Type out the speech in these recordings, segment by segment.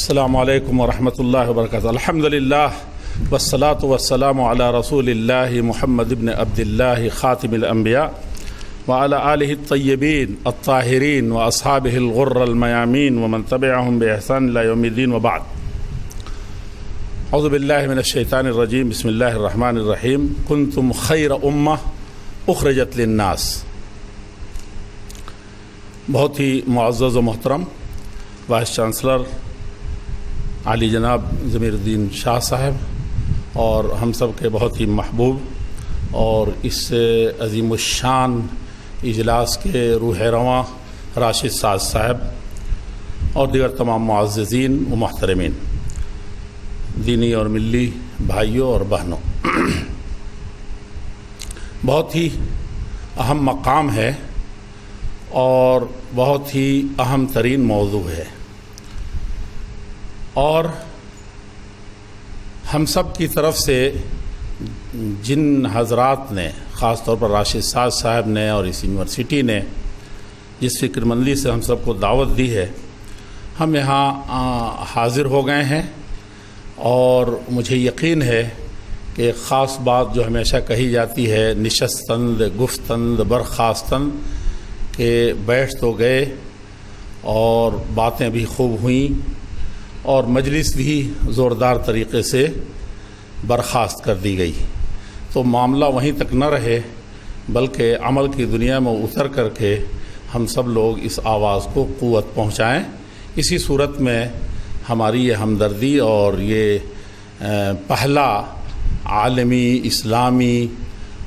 السلام علیکم ورحمۃ اللہ وبرکاتہ۔ الحمدللہ والصلاة والسلام علی رسول اللہ محمد بن عبد اللہ خاتم الانبیاء وعلی آلہ الطیبین الطاہرین واصحابہ الغر المیامین ومن تبعہم بإحسان الی یوم الدین وبعد۔ اعوذ باللہ من الشیطان الرجیم، بسم اللہ الرحمن الرحیم۔ کنتم خیر امہ اخرجت للناس۔ بہت ہی معزز و محترم وائس چانسلر عالی جناب ضمیر الدین شاہ صاحب اور ہم سب کے بہت ہی محبوب اور اس عظیم الشان اجلاس کے روح رواں راشد ساز صاحب اور دیگر تمام معززین و محترمین، دینی اور ملی بھائیوں اور بہنوں، بہت ہی اہم مقام ہے اور بہت ہی اہم ترین موضوع ہے، اور ہم سب کی طرف سے جن حضرات نے، خاص طور پر راشد ساز صاحب نے اور اس یونیورسٹی نے جس فکر مندی سے ہم سب کو دعوت دی ہے، ہم یہاں حاضر ہو گئے ہیں، اور مجھے یقین ہے کہ ایک خاص بات جو ہمیشہ کہی جاتی ہے، نشستند گفتند برخاستند، کہ بیٹھ تو گئے اور باتیں بھی خوب ہوئیں اور مجلس بھی زوردار طریقے سے برخاست کر دی گئی، تو معاملہ وہیں تک نہ رہے بلکہ عمل کی دنیا میں اتر کر کے ہم سب لوگ اس آواز کو قوت پہنچائیں۔ اسی صورت میں ہماری یہ ہمدردی اور یہ پہلا عالمی اسلامی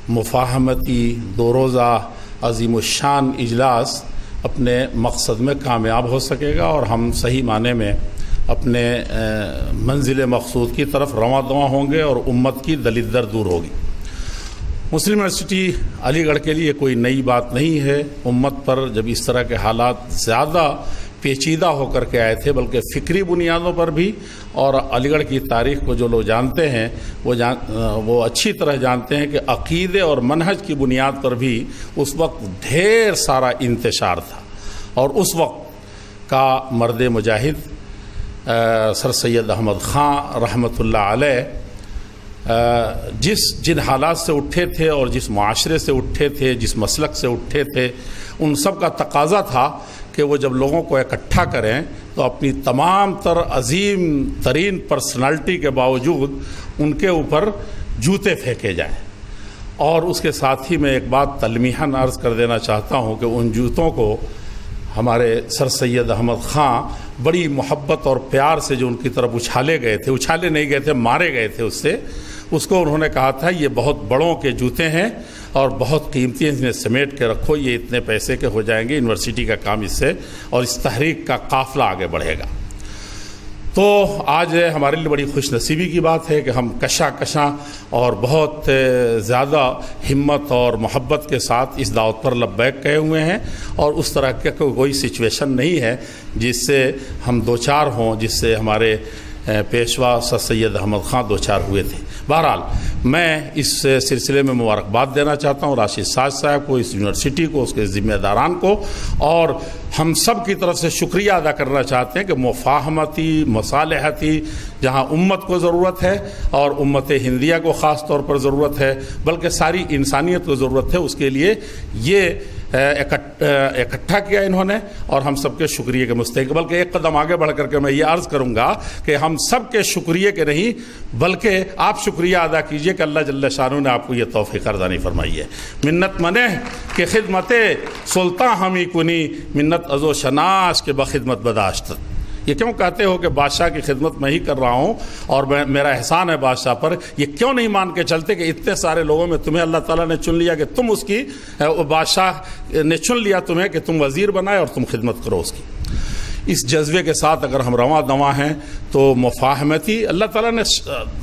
مفاہمتی دو روزہ عظیم الشان اجلاس اپنے مقصد میں کامیاب ہو سکے گا، اور ہم صحیح معنی میں اپنے منزل مقصود کی طرف رواں دواں ہوں گے اور امت کی دلدر دور ہوگی۔ مسلم یونیورسٹی علی گڑھ کے لیے کوئی نئی بات نہیں ہے۔ امت پر جب اس طرح کے حالات زیادہ پیچیدہ ہو کر کے آئے تھے، بلکہ فکری بنیادوں پر بھی، اور علی گڑھ کی تاریخ کو جو لوگ جانتے ہیں وہ اچھی طرح جانتے ہیں کہ عقیدے اور منہج کی بنیاد پر بھی اس وقت ڈھیر سارا انتشار تھا، اور اس وقت کا مرد مجاہد سر سید احمد خان رحمۃ اللہ علیہ جن حالات سے اٹھے تھے اور جس معاشرے سے اٹھے تھے، جس مسلک سے اٹھے تھے، ان سب کا تقاضا تھا کہ وہ جب لوگوں کو اکٹھا کریں تو اپنی تمام تر عظیم ترین پرسنالٹی کے باوجود ان کے اوپر جوتے پھینکے جائیں۔ اور اس کے ساتھ ہی میں ایک بات تلمیحاً عرض کر دینا چاہتا ہوں کہ ان جوتوں کو ہمارے سر سید احمد خان بڑی محبت اور پیار سے جو ان کی طرف اچھالے گئے تھے، اچھالے نہیں گئے تھے، مارے گئے تھے اس کو انہوں نے کہا تھا یہ بہت بڑوں کے جوتے ہیں اور بہت قیمتی ہیں، انہیں سمیٹ کے رکھو، یہ اتنے پیسے کے ہو جائیں گے، یونیورسٹی کا کام اس سے اور اس تحریک کا قافلہ آگے بڑھے گا۔ تو آج ہمارے لیے بڑی خوش نصیبی کی بات ہے کہ ہم کشاں اور بہت زیادہ ہمت اور محبت کے ساتھ اس دعوت پر لبیک کہے ہوئے ہیں، اور اس طرح کا کوئی سچویشن نہیں ہے جس سے ہم دوچار ہوں، جس سے ہمارے پیشوا سر سید احمد خان دوچار ہوئے تھے۔ بہرحال میں اس سلسلے میں مبارکباد دینا چاہتا ہوں راشد ساز صاحب کو، اس یونیورسٹی کو، اس کے ذمہ داران کو، اور ہم سب کی طرف سے شکریہ ادا کرنا چاہتے ہیں کہ مفاہمتی مصالحتی جہاں امت کو ضرورت ہے اور امت ہندیہ کو خاص طور پر ضرورت ہے، بلکہ ساری انسانیت کو ضرورت ہے، اس کے لیے یہ اکٹھا کیا انہوں نے، اور ہم سب کے شکریہ کے مستحق۔ بلکہ ایک قدم آگے بڑھ کر کے میں یہ عرض کروں گا کہ ہم سب کے شکریہ کے نہیں بلکہ آپ شکریہ ادا کیجئے کہ اللہ جل شانہ نے آپ کو یہ توفیق عرضانی فرمائی ہے۔ منت منہ کہ خدمت سلطان ہمی کنی، منت ازو شناش کے بخدمت بداشت۔ یہ کیوں کہتے ہو کہ بادشاہ کی خدمت میں ہی کر رہا ہوں اور میرا احسان ہے بادشاہ پر؟ یہ کیوں نہیں مان کے چلتے کہ اتنے سارے لوگوں میں تمہیں اللہ تعالیٰ نے چن لیا، کہ تم اس کی، بادشاہ نے چن لیا تمہیں کہ تم وزیر بنائے اور تم خدمت کرو اس کی۔ اس جذبے کے ساتھ اگر ہم رواں دواں ہیں تو مفاہمتی، اللہ تعالیٰ نے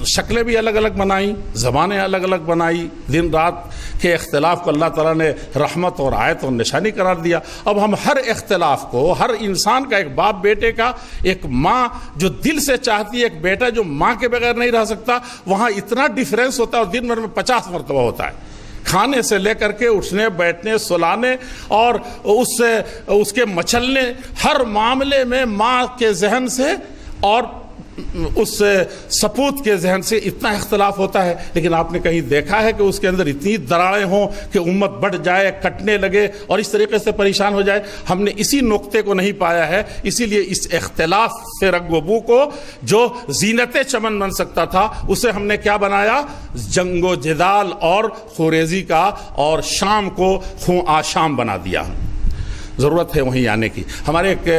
شکلیں بھی الگ الگ بنائیں، زبانیں الگ الگ بنائی، دن رات کے اختلاف کو اللہ تعالیٰ نے رحمت اور آیت اور نشانی قرار دیا۔ اب ہم ہر اختلاف کو، ہر انسان کا، ایک باپ بیٹے کا، ایک ماں جو دل سے چاہتی ہے، ایک بیٹا جو ماں کے بغیر نہیں رہ سکتا، وہاں اتنا ڈیفرنس ہوتا ہے اور دن بھر میں 50 مرتبہ ہوتا ہے، کھانے سے لے کر کے اٹھنے بیٹھنے سلانے اور اس کے مچلنے، ہر معاملے میں ماں کے ذہن سے اور اس سپوت کے ذہن سے اتنا اختلاف ہوتا ہے، لیکن آپ نے کہیں دیکھا ہے کہ اس کے اندر اتنی دراڑیں ہوں کہ امت بڑھ جائے، کٹنے لگے اور اس طریقے سے پریشان ہو جائے؟ ہم نے اسی نقطے کو نہیں پایا ہے، اسی لیے اس اختلاف سے رنگ و بو کو جو زینت چمن بن سکتا تھا اسے ہم نے کیا بنایا؟ جنگ و جدال اور خوریزی کا، اور شام کو خوں آشام بنا دیا۔ ضرورت ہے وہیں آنے کی۔ ہمارے ایک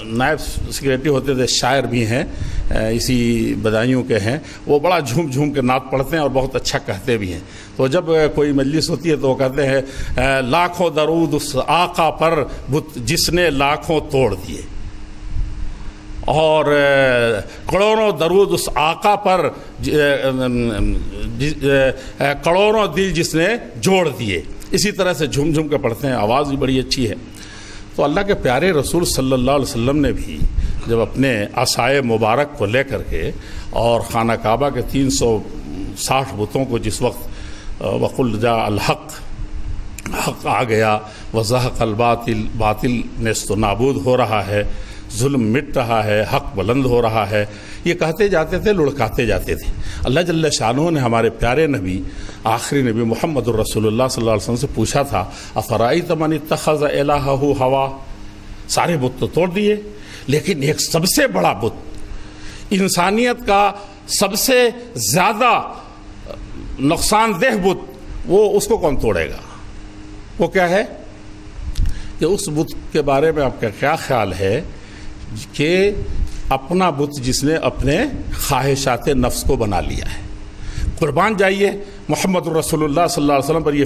نائب سیکریٹری ہوتے تھے، شاعر بھی ہیں، اسی بدایوں کے ہیں، وہ بڑا جھوم جھوم کے نعت پڑھتے ہیں اور بہت اچھا کہتے بھی ہیں۔ تو جب کوئی مجلس ہوتی ہے تو وہ کہتے ہیں لاکھوں درود اس آقا پر جس نے لاکھوں توڑ دیے، اور کروڑوں درود اس آقا پر کروڑوں دل جس نے جوڑ دیے۔ اسی طرح سے جھوم جھوم کے پڑھتے ہیں، آواز بھی بڑی اچھی ہے۔ تو اللہ کے پیارے رسول صلی اللہ علیہ وسلم نے بھی جب اپنے عصائے مبارک کو لے کر کے اور خانہ کعبہ کے 360 بتوں کو جس وقت وَقُلْ جَاءَ الْحَقُّ، حق آ گیا، وَزَهَقَ الْبَاطِلُ، باطل نیست و نابود ہو رہا ہے، ظلم مٹ رہا ہے، حق بلند ہو رہا ہے، یہ کہتے جاتے تھے، لڑکاتے جاتے تھے۔ اللہ جل شانہ نے ہمارے پیارے نبی، آخری نبی محمد الرسول اللہ صلی اللہ علیہ وسلم سے پوچھا تھا افرائیت من اتخذ الہہ ہوا، سارے بت تو توڑ دیے، لیکن ایک سب سے بڑا بت، انسانیت کا سب سے زیادہ نقصان دہ بت، وہ اس کو کون توڑے گا؟ وہ کیا ہے؟ کہ اس بت کے بارے میں آپ کا کیا خیال ہے کہ اپنا بت جس نے اپنے خواہشات نفس کو بنا لیا ہے۔ قربان جائیے، محمد الرسول اللہ صلی اللہ علیہ وسلم پر یہ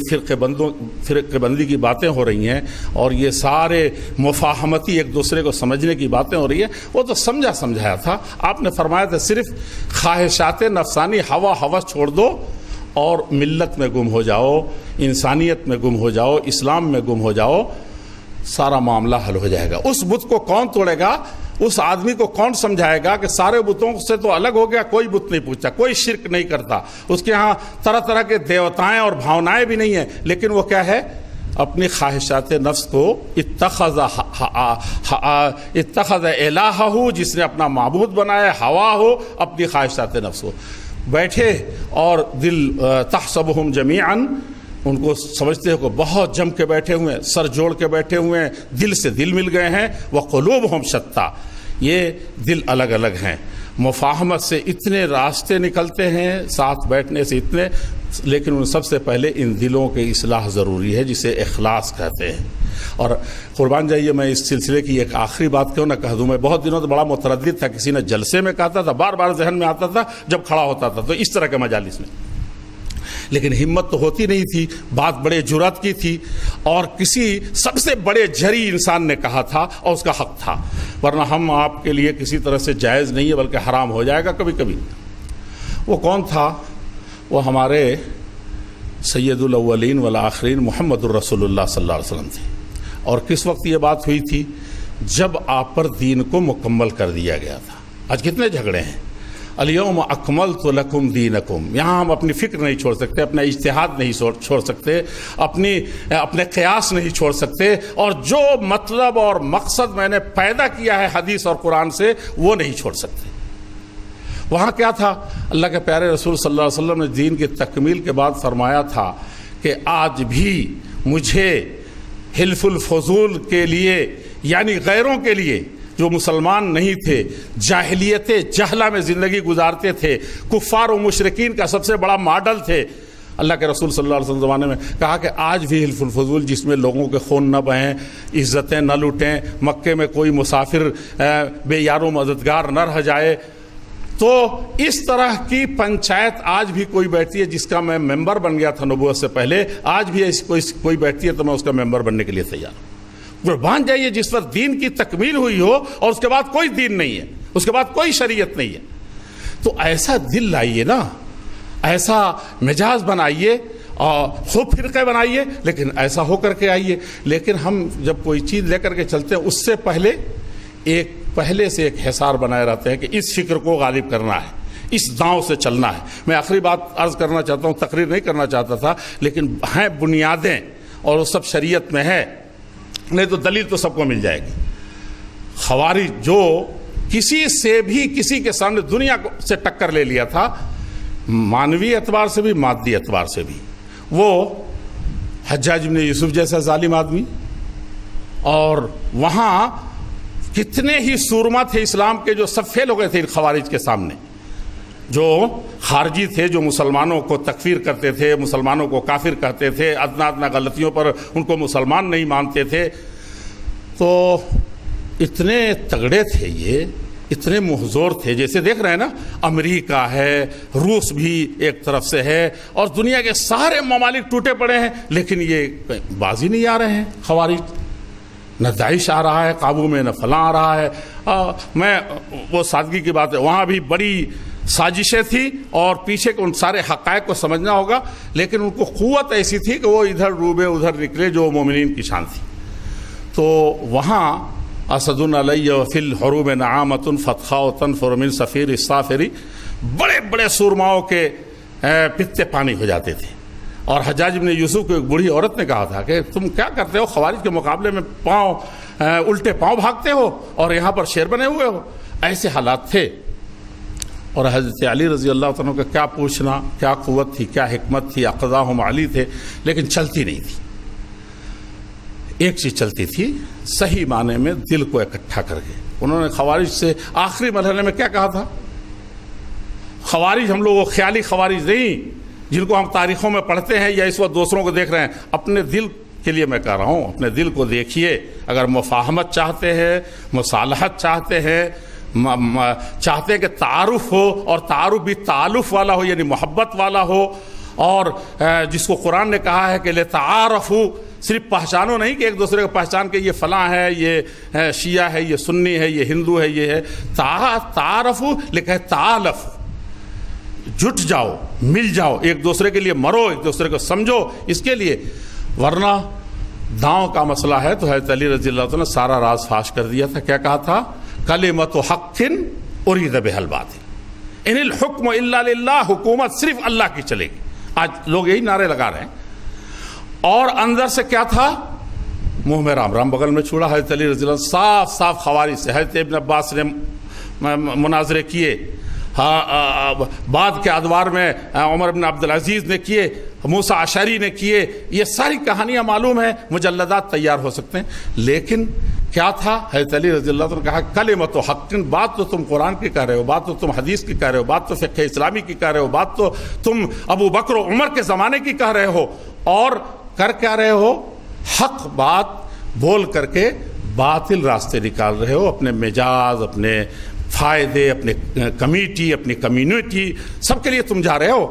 فرقے بندی کی باتیں ہو رہی ہیں اور یہ سارے مفاہمتی ایک دوسرے کو سمجھنے کی باتیں ہو رہی ہیں، وہ تو سمجھایا تھا۔ آپ نے فرمایا تھا صرف خواہشات نفسانی ہوس چھوڑ دو اور ملت میں گم ہو جاؤ، انسانیت میں گم ہو جاؤ، اسلام میں گم ہو جاؤ، سارا معاملہ حل ہو جائے گا۔ اس بت کو کون توڑے گا؟ اس آدمی کو کون سمجھائے گا کہ سارے بتوں سے تو الگ ہو گیا، کوئی بت نہیں پوچھتا، کوئی شرک نہیں کرتا، اس کے ہاں طرح طرح کے دیوتائیں اور بھاونائیں بھی نہیں ہیں، لیکن وہ کیا ہے؟ اپنی خواہشات نفس کو اتخذ الہہ، جس نے اپنا معبود بنایا، ہوا ہو اپنی خواہشات نفس کو، بیٹھے اور دل تحسبہم جمیعا، ان کو سمجھتے ہو کہ بہت جم کے بیٹھے ہوئے ہیں، سر جوڑ کے بیٹھے ہوئے ہیں، دل سے دل مل گئے ہیں، وقلوبہم شتیٰ، یہ دل الگ الگ ہیں۔ مفاہمت سے اتنے راستے نکلتے ہیں، ساتھ بیٹھنے سے اتنے، لیکن ان سب سے پہلے ان دلوں کی اصلاح ضروری ہے، جسے اخلاص کہتے ہیں۔ اور قربان جائیے، میں اس سلسلے کی ایک آخری بات کیوں نہ کہہ دوں، میں بہت دنوں تو بڑا متردد تھا، کسی نے جلسے میں کہتا تھا، بار بار ذہن میں آتا تھا جب کھڑا ہوتا تھا، تو اس طرح کے مجالس میں، لیکن ہمت تو ہوتی نہیں تھی، بات بڑے جرأت کی تھی، اور کسی سب سے بڑے جری انسان نے کہا تھا اور اس کا حق تھا، ورنہ ہم آپ کے لیے کسی طرح سے جائز نہیں ہے بلکہ حرام ہو جائے گا کبھی کبھی۔ وہ کون تھا؟ وہ ہمارے سید الاولین والآخرین محمد الرسول اللہ صلی اللہ علیہ وسلم تھے۔ اور کس وقت یہ بات ہوئی تھی؟ جب آپ پر دین کو مکمل کر دیا گیا تھا۔ آج کتنے جھگڑے ہیں، الیوم اکملت لکم دینکم، یہاں ہم اپنی فکر نہیں چھوڑ سکتے، اپنا اجتہاد نہیں چھوڑ سکتے، اپنے قیاس نہیں چھوڑ سکتے، اور جو مطلب اور مقصد میں نے پیدا کیا ہے حدیث اور قرآن سے وہ نہیں چھوڑ سکتے۔ وہاں کیا تھا؟ اللہ کے پیارے رسول صلی اللہ علیہ وسلم نے دین کی تکمیل کے بعد فرمایا تھا کہ آج بھی مجھے حلف الفضول کے لیے، یعنی غیروں کے لیے جو مسلمان نہیں تھے، جاہلیت جہلہ میں زندگی گزارتے تھے، کفار و مشرکین کا سب سے بڑا ماڈل تھے، اللہ کے رسول صلی اللہ علیہ وسلم زمانے میں کہا کہ آج بھی حلف الفضول، جس میں لوگوں کے خون نہ بہیں، عزتیں نہ لوٹیں، مکے میں کوئی مسافر بے یار و مددگار نہ رہ جائے، تو اس طرح کی پنچایت آج بھی کوئی بیٹھتی ہے جس کا میں ممبر بن گیا تھا نبوت سے پہلے، آج بھی ایسی کوئی بیٹھتی ہے تو میں اس کا ممبر بننے کے لیے تیار ہوں۔ قربان جائیے، جس پر دین کی تکمیل ہوئی ہو اور اس کے بعد کوئی دین نہیں ہے، اس کے بعد کوئی شریعت نہیں ہے، تو ایسا دل لائیے نا، ایسا مزاج بنائیے، اور خوب فرقے بنائیے، لیکن ایسا ہو کر کے آئیے۔ لیکن ہم جب کوئی چیز لے کر کے چلتے ہیں، اس سے پہلے سے ایک حصار بنائے رہتے ہیں کہ اس فکر کو غالب کرنا ہے، اس داؤں سے چلنا ہے۔ میں آخری بات عرض کرنا چاہتا ہوں، تقریر نہیں کرنا چاہتا تھا، لیکن ہیں بنیادیں اور وہ سب شریعت میں ہے، نہیں تو دلیل تو سب کو مل جائے گی۔ خوارج جو کسی سے بھی کسی کے سامنے دنیا سے ٹکر لے لیا تھا، معنوی اعتبار سے بھی مادی اعتبار سے بھی۔ وہ حجاج بن یوسف جیسا ظالم آدمی، اور وہاں کتنے ہی سورما تھے اسلام کے جو سب فیل ہو گئے تھے خوارج کے سامنے، جو خارجی تھے، جو مسلمانوں کو تکفیر کرتے تھے، مسلمانوں کو کافر کہتے تھے، ادنا ادنا غلطیوں پر ان کو مسلمان نہیں مانتے تھے۔ تو اتنے تگڑے تھے، یہ اتنے محظور تھے، جیسے دیکھ رہے ہیں نا، امریکہ ہے، روس بھی ایک طرف سے ہے، اور دنیا کے سارے ممالک ٹوٹے پڑے ہیں، لیکن یہ بازی نہیں آ رہے ہیں خوارج، نہ داعش آ رہا ہے قابو میں، نہ فلاں آ رہا ہے۔ میں وہ سادگی کی بات ہے، وہاں بھی بڑی سازشیں تھیں اور پیچھے کے ان سارے حقائق کو سمجھنا ہوگا، لیکن ان کو قوت ایسی تھی کہ وہ ادھر ڈوبے ادھر نکلے، جو مومنین کی شان تھی۔ تو وہاں اسد علی فی الحروب نعامۃ فتخاء تنفر من صفیر الصافری، بڑے بڑے سورماؤں کے پتے پانی ہو جاتے تھے۔ اور حجاج بن یوسف کو ایک بوڑھی عورت نے کہا تھا کہ تم کیا کرتے ہو، خوارج کے مقابلے میں الٹے پاؤں بھاگتے ہو اور یہاں پر شیر بنے ہوئے ہو۔ ایسے حالات تھے، اور حضرت علی رضی اللہ عنہ کا کیا پوچھنا، کیا قوت تھی، کیا حکمت تھی، اقضاہم علی تھے، لیکن چلتی نہیں تھی۔ ایک چیز چلتی تھی، صحیح معنی میں دل کو اکٹھا کر کے۔ انہوں نے خوارج سے آخری مرحلے میں کیا کہا تھا؟ خوارج ہم لوگ وہ خیالی خوارج نہیں جن کو ہم تاریخوں میں پڑھتے ہیں یا اس وقت دوسروں کو دیکھ رہے ہیں، اپنے دل کے لیے میں کہہ رہا ہوں، اپنے دل کو دیکھیے۔ اگر مفاہمت چاہتے ہیں، مصالحت چاہتے ہیں، چاہتے ہیں کہ تعارف ہو، اور تعارف بھی تعالف والا ہو، یعنی محبت والا ہو، اور جس کو قرآن نے کہا ہے کہ لتعارفوا، صرف پہچانو نہیں کہ ایک دوسرے کو پہچان کے یہ فلاں ہے، یہ شیعہ ہے، یہ سنی ہے، یہ ہندو ہے، یہ ہے، تعارفوا لکھا ہے تعالف، جٹ جاؤ، مل جاؤ، ایک دوسرے کے لیے مرو، ایک دوسرے کو سمجھو، اس کے لیے۔ ورنہ داؤں کا مسئلہ ہے تو حضرت علی رضی اللہ عنہ نے سارا راز فاش کر دیا تھا۔ کیا کہا تھا؟ کلمۃ حق ارید بہا الباطل ان الحکم الا للہ، حکومت صرف اللہ کی چلے گی۔ آج لوگ یہی نعرے لگا رہے ہیں، اور اندر سے کیا تھا؟ منہ میں رام رام بغل میں چھوڑا۔ حضرت علی رضی اللہ عنہ صاف صاف خوارج سے، حضرت ابن عباس نے مناظرے کیے، بعد کے ادوار میں عمر بن عبدالعزیز نے کیے، موسیٰ اشعری نے کیے، یہ ساری کہانیاں معلوم ہیں، مجلدات تیار ہو سکتے ہیں۔ لیکن کیا تھا؟ حضرت علی رضی اللہ عنہ نے کہا کلمۃ حق، بات تو تم قرآن کی کہہ رہے ہو، بات تو تم حدیث کی کہہ رہے ہو، بات تو فقہ اسلامی کی کہہ رہے ہو، بات تو تم ابو بکر و عمر کے زمانے کی کہہ رہے ہو، اور کر کیا رہے ہو؟ حق بات بول کر کے باطل راستے نکال رہے ہو، اپنے مجاز، اپنے فائدے، اپنے کمیٹی، اپنی کمیونٹی، سب کے لیے تم جا رہے ہو۔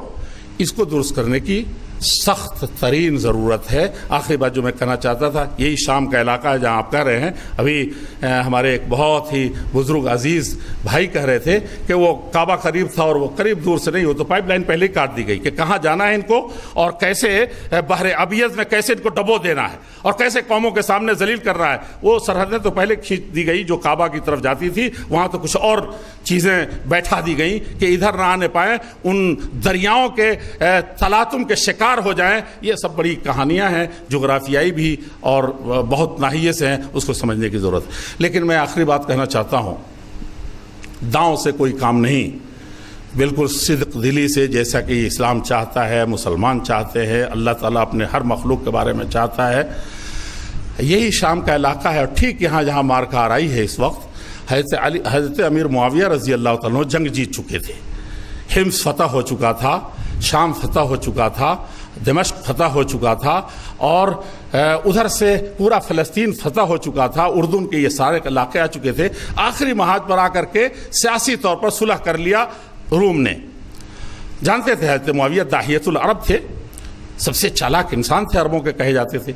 اس کو درست کرنے کی سخت ترین ضرورت ہے۔ آخری بات جو میں کہنا چاہتا تھا، یہی شام کا علاقہ ہے جہاں آپ کہہ رہے ہیں، ابھی ہمارے ایک بہت ہی بزرگ عزیز بھائی کہہ رہے تھے کہ وہ کعبہ قریب تھا اور وہ قریب دور سے نہیں ہو، تو پائپ لائن پہلے ہی کاٹ دی گئی کہ کہاں جانا ہے ان کو، اور کیسے بحر ابیض میں کیسے ان کو ڈبو دینا ہے، اور کیسے قوموں کے سامنے ذلیل کر رہا ہے۔ وہ سرحدیں تو پہلے کھینچ دی گئی جو کعبہ کی طرف جاتی تھی، وہاں تو کچھ اور چیزیں بیٹھا دی گئیں کہ ادھر نہ آنے پائیں، ان دریاؤں کے تلاطم کے شکار ہو جائیں۔ یہ سب بڑی کہانیاں ہیں، جغرافیائی بھی اور بہت ناحیے سے ہیں، اس کو سمجھنے کی ضرورت ہے۔ لیکن میں آخری بات کہنا چاہتا ہوں، داؤں سے کوئی کام نہیں، بالکل صدق دلی سے، جیسا کہ اسلام چاہتا ہے، مسلمان چاہتے ہیں، اللہ تعالیٰ اپنے ہر مخلوق کے بارے میں چاہتا ہے۔ یہی شام کا علاقہ ہے، اور ٹھیک یہاں جہاں مارکہ آرائی ہے اس وقت، حضرت امیر معاویہ رضی اللہ عنہ جنگ جیت چکے تھے، حمص فتح ہو چکا تھا، شام فتح ہو چکا تھا، دمشق فتح ہو چکا تھا، اور ادھر سے پورا فلسطین فتح ہو چکا تھا، اردن کے یہ سارے علاقے آ چکے تھے۔ آخری محاذ پر آ کر کے سیاسی طور پر صلح کر لیا روم نے۔ جانتے تھے حضرت معاویہ داہیۃ العرب تھے، سب سے چالاک انسان تھے، عربوں کے کہے جاتے تھے۔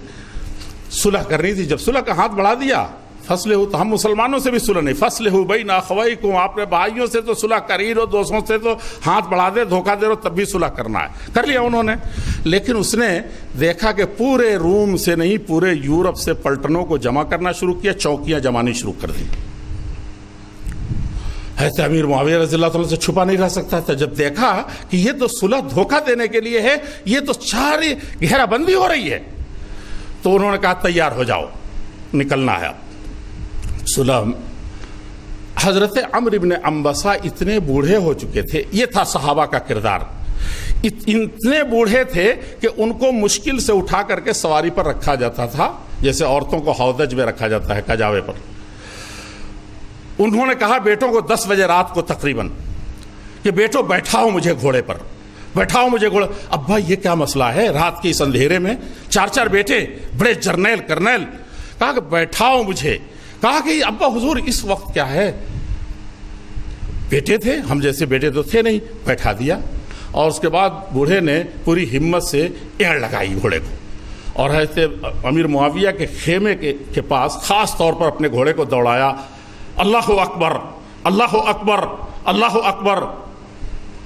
صلح کرنی تھی، جب صلح کا ہاتھ بڑھا دیا، فصلح، تو ہم مسلمانوں سے بھی صلح نہیں، فصلح بین اخویکم، آپ نے بھائیوں سے تو صلح کر ہی رہو، دوستوں سے تو ہاتھ بڑھا دے، دھوکہ دے رہو، تب بھی صلح کرنا ہے، کر لیا انہوں نے۔ لیکن اس نے دیکھا کہ پورے روم سے نہیں، پورے یورپ سے پلٹنوں کو جمع کرنا شروع کیا، چوکیاں جمانی شروع کر دی۔ حضرت امیر معاویہ رضی اللہ عنہ سے چھپا نہیں رہ سکتا تھا، جب دیکھا کہ یہ تو صلح دھوکہ دینے کے لیے ہے، یہ تو ساری گھیرا بندی ہو رہی ہے، تو انہوں نے کہا تیار ہو جاؤ، نکلنا ہے اب۔ صلح حضرت عمرو بن عنبسہ اتنے بوڑھے ہو چکے تھے، یہ تھا صحابہ کا کردار، اتنے بوڑھے تھے کہ ان کو مشکل سے اٹھا کر کے سواری پر رکھا جاتا تھا، جیسے عورتوں کو ہودج میں رکھا جاتا ہے کجاوے پر۔ انہوں نے کہا بیٹوں کو 10 بجے رات کو تقریباً کہ بیٹو بیٹھاؤ مجھے گھوڑے پر، بیٹھاؤ مجھے گھوڑے۔ ابا یہ کیا مسئلہ ہے رات کے اس اندھیرے میں، 4 بیٹے بڑے جرنیل کرنیل، کہا کہ بیٹھاؤ مجھے۔ کہا کہ ابا حضور اس وقت کیا ہے، بیٹے تھے، ہم جیسے بیٹے تو تھے نہیں، بیٹھا دیا۔ اور اس کے بعد بوڑھے نے پوری ہمت سے ایڑ لگائی گھوڑے کو، اور حضرت امیر معاویہ کے خیمے کے پاس خاص طور پر اپنے گھوڑے کو دوڑایا، اللہ اکبر اللہ اکبر اللہ اکبر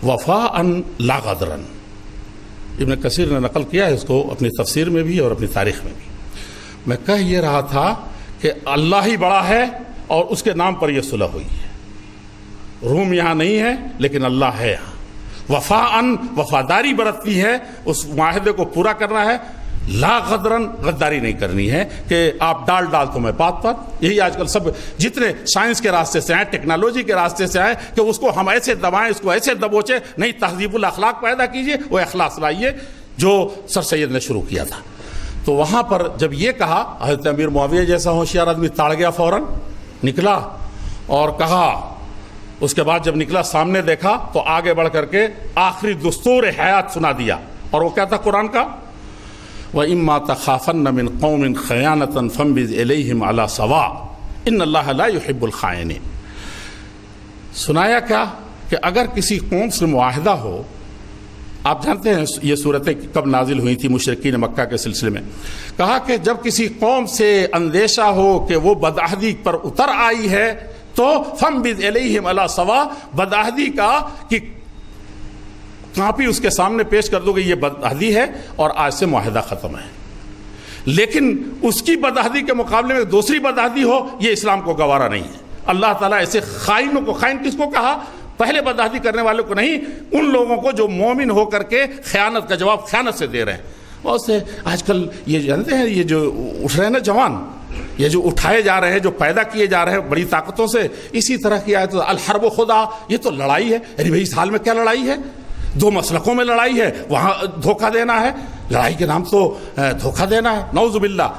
وفاءً لا غدراً۔ ابن کثیر نے نقل کیا ہے اس کو اپنی تفسیر میں بھی اور اپنی تاریخ میں بھی۔ میں کہہ یہ رہا تھا کہ اللہ ہی بڑا ہے اور اس کے نام پر یہ صلح ہوئی ہے۔ روم یہاں نہیں ہے لیکن اللہ ہے یہاں، وفاءً وفاداری برتنی ہے، اس معاہدے کو پورا کرنا ہے، لا غدراً غداری نہیں کرنی ہے کہ آپ ڈال تو میں پات۔ یہی آج کل سب جتنے سائنس کے راستے سے آئے، ٹیکنالوجی کے راستے سے آئے کہ اس کو ہم ایسے دبائیں، اس کو ایسے دبوچے، نہیں، تہذیب الاخلاق پیدا کیجئے، وہ اخلاص لائیے جو سر سید نے شروع کیا تھا۔ تو وہاں پر جب یہ کہا، حضرت امیر معاویہ جیسا ہوشیار آدمی تاڑ گیا، فوراً نکلا اور کہا۔ اس کے بعد جب نکلا سامنے دیکھا تو آگے بڑھ کر کے آخری دستور حیات سنا دیا، اور وہ کیا تھا قرآن کا، وَإِمَّا تَخَافَنَّ مِنْ قَوْمٍ خَيَانَةً فَانبِذْ إِلَيْهِمْ عَلَى سَوَاءٍ إِنَّ اللَّهَ لَا يُحِبُّ الْخَائِنِينَ۔ سنایا کیا کہ اگر کسی قوم سے معاہدہ ہو، آپ جانتے ہیں یہ صورتیں کب نازل ہوئی تھی مشرکین مکہ کے سلسلے میں، کہا کہ جب کسی قوم سے اندیشہ ہو کہ وہ بدعہدی پر اتر آئی ہے تو فَانبِذْ إِلَيْهِمْ عَلَى سَوَاءٍ، بدعہدی کا کہ کاپی اس کے سامنے پیش کر دو کہ یہ بدعہدی ہے اور آج سے معاہدہ ختم ہے۔ لیکن اس کی بدعہدی کے مقابلے میں دوسری بدعہدی ہو، یہ اسلام کو گوارا نہیں ہے۔ اللہ تعالیٰ ایسے خائنوں کو، خائن کس کو کہا، پہلے بدعہدی کرنے والوں کو نہیں، ان لوگوں کو جو مومن ہو کر کے خیانت کا جواب خیانت سے دے رہے ہیں۔ بہت سے آج کل یہ جانتے ہیں، یہ جو اٹھ رہے ہیں نا جوان، یہ جو اٹھائے جا رہے ہیں، جو پیدا کیے جا رہے ہیں بڑی طاقتوں سے، اسی طرح کی آیت الحرب خدا، یہ تو لڑائی ہے۔ ارے بھائی اس حال میں کیا لڑائی ہے، 2 مسلکوں میں لڑائی ہے، وہاں دھوکہ دینا ہے، لڑائی کے نام تو دھوکہ دینا ہے، نعوذ باللہ۔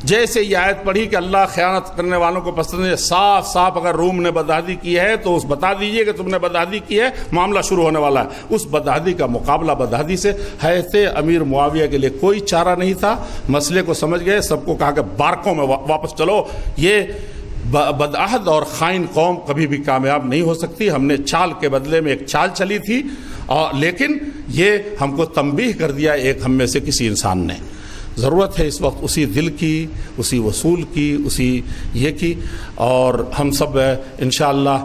جیسے یہ آیت پڑھی کہ اللہ خیانت کرنے والوں کو پسند ہے، صاف صاف اگر روم نے بدعہدی کی ہے تو اس بتا دیجئے کہ تم نے بدعہدی کی ہے، معاملہ شروع ہونے والا ہے۔ اس بدعہدی کا مقابلہ بدعہدی سے، حضرت امیر معاویہ کے لیے کوئی چارہ نہیں تھا، مسئلے کو سمجھ گئے، سب کو کہا کہ بارکوں میں واپس چلو، یہ بدعہد اور خائن قوم کبھی بھی کامیاب نہیں ہو سکتی۔ ہم نے چال کے بدلے میں ایک چال چلی تھی، اور لیکن یہ ہم کو تنبیہ کر دیا ایک ہم میں سے کسی انسان نے۔ ضرورت ہے اس وقت اسی دل کی، اسی وصول کی، اسی یہ کی، اور ہم سب انشاءاللہ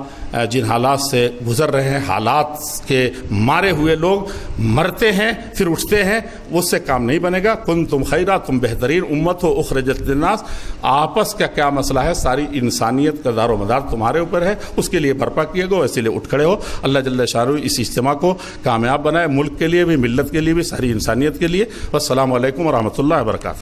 جن حالات سے گزر رہے ہیں، حالات کے مارے ہوئے لوگ مرتے ہیں پھر اٹھتے ہیں، اس سے کام نہیں بنے گا۔ کنتم خیرہ، تم بہترین امت ہو اخرجت للناس، آپس کا کیا مسئلہ ہے، ساری انسانیت کا دار و مدار تمہارے اوپر ہے، اس کے لیے برپا کیے گو، اسی لیے اٹھ کھڑے ہو۔ اللہ جل شانہ اس اجتماع کو کامیاب بنائے، ملک کے لیے بھی، ملت کے لیے بھی، ساری انسانیت کے لیے۔ والسلام علیکم ورحمۃ اللہ وبرکاتہ۔